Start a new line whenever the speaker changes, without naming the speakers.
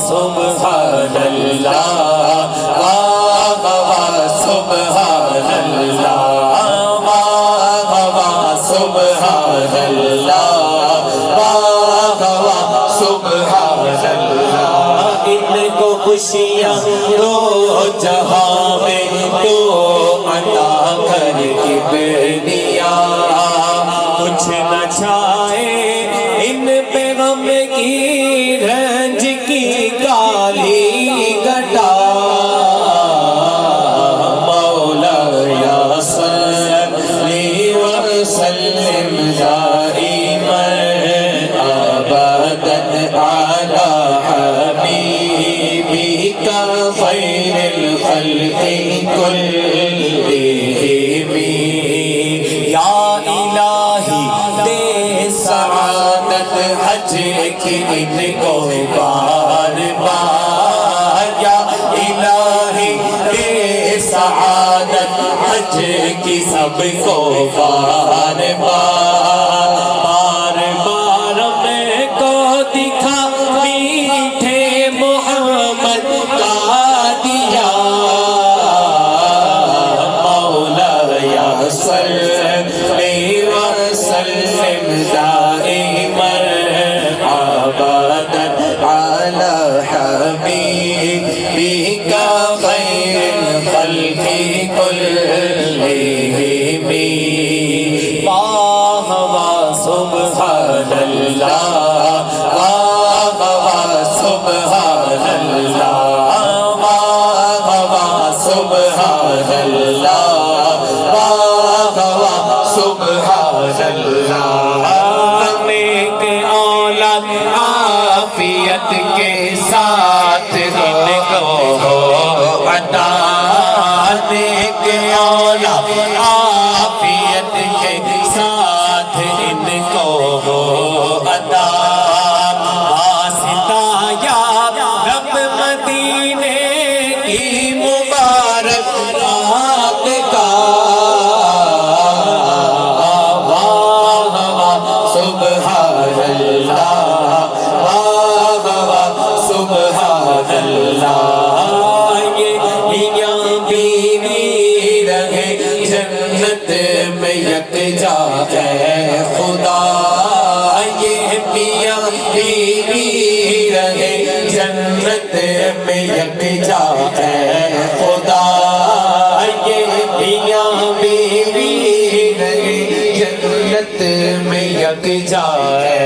سبحان اللہ واہ واہ سبحان اللہ واہ واہ سبحان اللہ واہ واہ سبحان اللہ ان کو خوشیاں دو جہاں میں تو عطا کر کے دیا کچھ نہ چھائے ان پہ غم کی رنج کی کالی گھٹا مولا صلی وسلم دائما ابدا علی حبیبک خیر الخلق کلہم یا الہی دے سعادت حج کی ان کو بار بار یا الہی دے سعادت حج کی سب کو بار بار بار بار میں کو دکھا میٹھے محمد کا دیا مولا یا صلی وسلم دائما ابدا علی حبیبک خیر الخلق کلہم واہ واہ سبحان اللہ واہ واہ سبحان اللہ واہ واہ سبحان اللہ واہ واہ سبحان اللہ نیک اولاد عافیت کے ساتھ ان کو ہو عطا نیک اولاد عافیت کے ساتھ ان کو ہو عطا واسطہ یا رب مدینے کی مبارک رات کا سبحان اللہ واہ واہ سبحان اللہ یہ میاں بیوی رہے جنت میں یکجا ہے خدا یہ میاں بیوی رہے جنت میں یکجا ہے خدا یہ میاں بیوی رہے جنت میں یکجا ہے